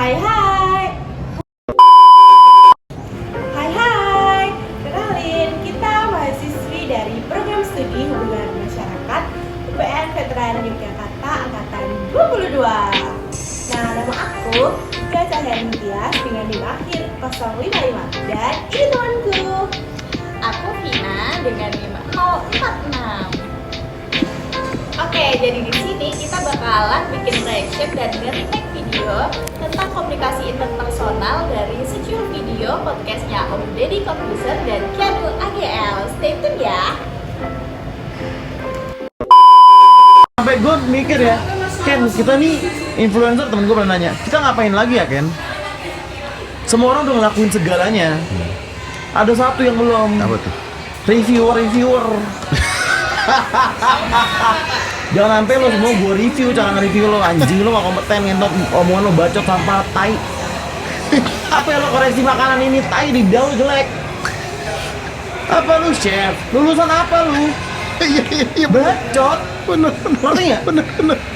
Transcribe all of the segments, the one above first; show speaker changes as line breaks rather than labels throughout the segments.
Hai hai. Hai hai. Kenalin, kita mahasiswi dari Program Studi Hubungan Masyarakat UPN Veteran Yogyakarta Angkatan 22. Nah, nama aku Gaza Hermintias dengan NIM akhir 055. Dan ini temanku.
Aku Vina dengan NIM 046.
Oke, jadi di sini kita bakalan bikin reaction dan nge-remake video tentang komunikasi interpersonal dari Secure Video podcastnya Om Deddy Corbuzier dan Keanu AGL. Stay tune ya.
Sampai gue mikir ya, Ken, kita nih influencer, temen gue pernah nanya, kita ngapain lagi ya Ken? Semua orang udah ngelakuin segalanya. Ada satu yang belum.
Apa tuh?
Reviewer. Jangan sampai lo semua gue review, cara nge-review lo anjing, lo gak kompeten, ngentot, omongan lo bacot sampah, tai. Apa ya lo koreksi makanan ini, tai di daun jelek. Apa lu chef? Lulusan apa lu?
Iya
Bacot.
bener.
Ngerti gak? Bener.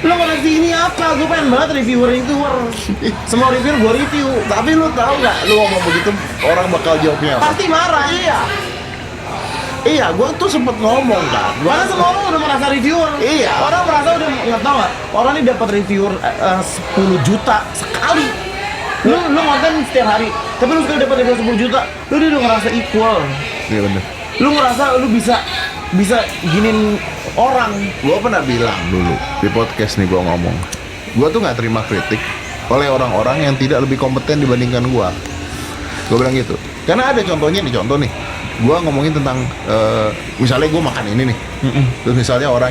Lo koreksi ini apa? Gue pengen banget reviewer. Semua reviewer gue review.
Tapi lu tahu nggak, lu ngomong begitu orang bakal jawabnya apa?
Pasti marah.
Iya, gua tuh sempet ngomong kan.
Karena semua orang udah merasa reviewer.
Iya.
Orang merasa udah, nggak tahu nggak? Orang ini dapat reviewer 10 juta sekali. Lu ngonten setiap hari, tapi lu sekali dapat reviewer 10 juta, lu udah ngerasa equal.
Iya bener.
Lu ngerasa lu bisa giniin orang.
Gua pernah bilang dulu di podcast nih, gua ngomong, gua tuh nggak terima kritik oleh orang-orang yang tidak lebih kompeten dibandingkan gua. Gua bilang gitu. Karena ada contohnya nih, contoh nih. Gua ngomongin tentang misalnya gua makan ini nih. Terus misalnya orang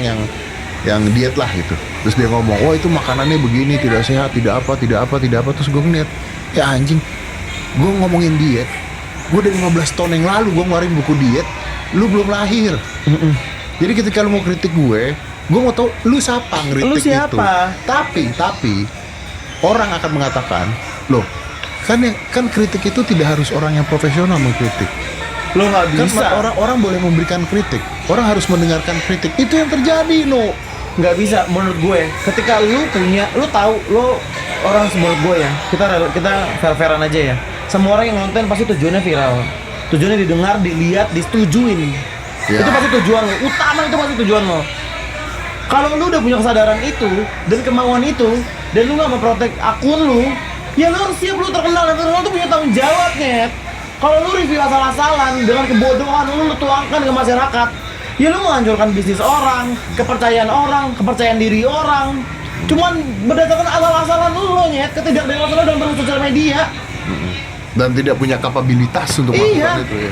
yang diet lah gitu. Terus dia ngomong, "Oh, itu makanannya begini, tidak sehat, tidak apa." Terus gua ngeliat, ya anjing. Gua ngomongin diet. Gua dari 15 tahun yang lalu gua ngeluarin buku diet. Lu belum lahir. Jadi ketika lu mau kritik gue mau tahu lu siapa ngeritik
Lu siapa?
itu. Tapi orang akan mengatakan, "Loh, kan kritik itu tidak harus orang yang profesional mengkritik."
Lu nggak
Kan
bisa.
orang boleh memberikan kritik. Orang harus mendengarkan kritik. Itu yang terjadi, no.
Nggak bisa menurut gue. Ketika lu tahu lu orang menurut gue ya. Kita fair-fairan aja ya. Semua orang yang nonton pasti tujuannya viral. Tujuannya didengar, dilihat, disetujuin.
Ya.
Itu pasti tujuan lo. Utama itu pasti tujuan lo. Kalau lu udah punya kesadaran itu dan kemauan itu dan lu nggak memprotek akun lu, ya lu harus siap lu terkenal dan terkenal tuh punya tanggung jawab, Nyet. Kalau lu review asal-asalan dengan kebodohan lu tuangkan ke masyarakat, ya lu menghancurkan bisnis orang, kepercayaan diri orang. Cuman berdasarkan asal-asalan lu, Nyet, ketidakdewasan lu dalam bersosial media.
Dan tidak punya kapabilitas untuk
Iya.
melakukan itu ya.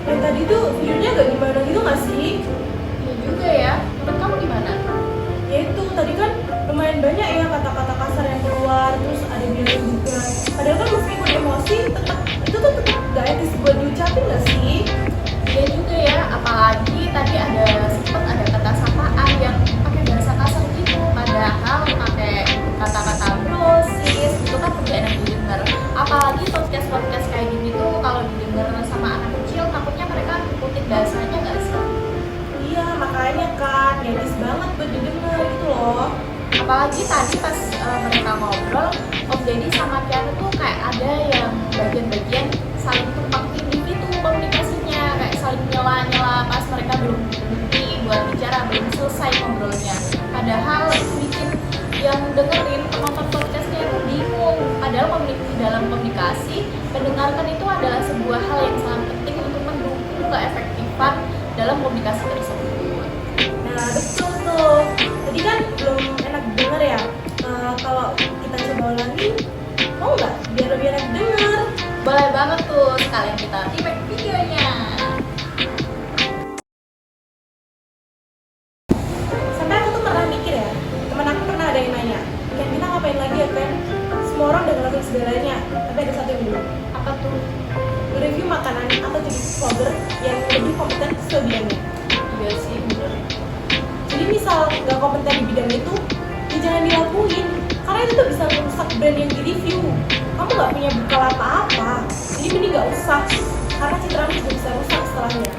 Yang tadi tuh videonya agak gimana gitu nggak sih?
Iya juga ya. Menurut kamu gimana?
Ya itu tadi kan lumayan banyak ya kata-kata kasar yang keluar, terus ada bilang juga. Padahal kan meskipun emosi itu tuh tetap gak etis buat diucapin nggak sih?
Iya juga ya. Apalagi tadi sempet ada kata sapaan yang pakai bahasa kasar gitu. Padahal pakai kata-kata bro, sis, itu kan tidak enak didengar. Apalagi podcast kayak gini tuh kalau didengar sama anak kecil, takutnya mereka ngikutin bahasanya nggak sih?
Iya, makanya kan etis banget buat didengar gitu loh.
Apalagi tadi pas mereka ngobrol, Om Deddy sama Keanu tuh kayak ada yang bagian-bagian saling tumpang tindih gitu komunikasinya, kayak saling nyela-nyela pas mereka belum berhenti buat bicara, belum selesai ngobrolnya. Padahal itu bikin yang dengerin penonton podcastnya itu bingung. Padahal dalam komunikasi, mendengarkan itu adalah sebuah hal yang sangat penting untuk mendukung keefektifan dalam komunikasi tersebut.
Nah betul tuh. Tadi kan belum enak denger ya. Kalau kita coba ulangi, mau nggak? Biar lebih enak denger.
Boleh banget tuh, sekalian kita remake videonya.
Sampai aku tuh pernah mikir ya, temen aku pernah ada yang nanya, "Kan kita ngapain lagi ya kan? Semua orang udah ngelakuin segalanya." Tapi ada satu yang belum.
Apa tuh?
Review makanan atau jadi vlogger yang lebih kompeten sesuai bidangnya.
Iya sih, bener.
Jadi misal nggak kompeten di bidang itu, ya jangan dilakuin. Karena itu tuh bisa merusak brand yang di-review. Kamu nggak punya bekal apa-apa. Jadi mending nggak usah. Karena citramu juga bisa rusak setelahnya.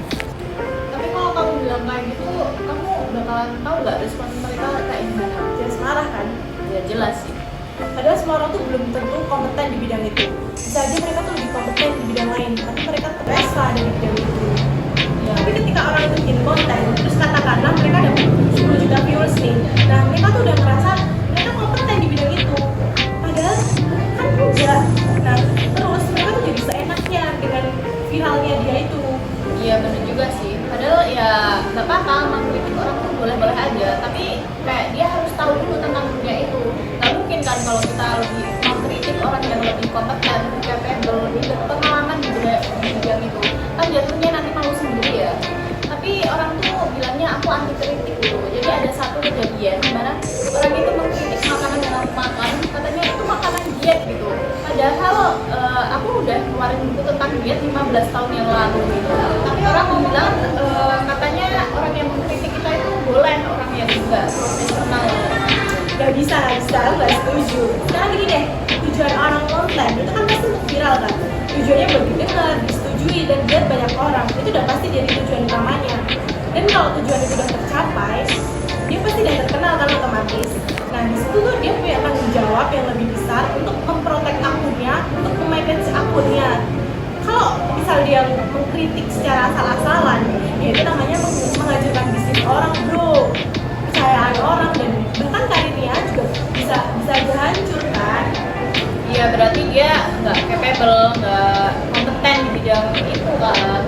Tapi kalau kamu bilang kayak gitu, kamu bakalan tahu nggak respon mereka kayak gimana?
Jelas marah kan?
Ya jelas sih.
Padahal semua orang tuh belum tentu kompeten di bidang itu. Bisa aja mereka tuh lebih kompeten di bidang lain, tapi mereka terasa dari bidang itu.
Ya.
Tapi ketika orang itu bikin konten, terus katakanlah mereka ada 10 juta viewers nih, nah mereka tuh udah ngerasa mereka kompeten di bidang itu, padahal kan enggak. Nah terus mereka tuh jadi seenaknya dengan viralnya dia itu.
Iya bener juga sih. Padahal ya nggak apa-apa, mengkritik orang tuh boleh-boleh aja. Tapi kayak dia harus tahu dulu tentang dunia itu. Nggak mungkin kan kalau kita lebih mengkritik orang yang lebih kompeten, lebih capable, lebih berpengalaman di bidang itu. Kan jatuhnya nanti malu sendiri ya. Tapi orang tuh bilangnya aku anti kritik gitu. Jadi ada satu kejadian di mana orang itu mengkritik makanan yang aku makan, katanya itu makanan diet gitu. Padahal aku udah keluarin buku tentang diet 15 tahun yang lalu gitu. Tapi orang bilang katanya orang yang mengkritik kita itu boleh, orang yang juga profesional.
Gak bisa, aku gak setuju. Sekarang gini deh, tujuan orang konten itu kan pasti untuk viral kan. Tujuannya buat didengar, disetujui, dan dilihat banyak orang. Itu udah pasti jadi tujuan utamanya. Dan kalau tujuan itu udah tercapai, dia pasti udah terkenal kan otomatis. Nah disitu tuh dia punya tanggung jawab yang lebih besar untuk memprotek akunnya, untuk memanage akunnya. Kalau misal dia mengkritik secara asal-asalan, ya itu namanya menghancurkan bisnis orang bro, kepercayaan orang, dan bahkan karirnya juga bisa aja hancur kan.
Iya berarti dia nggak capable, nggak kompeten di bidang itu kan.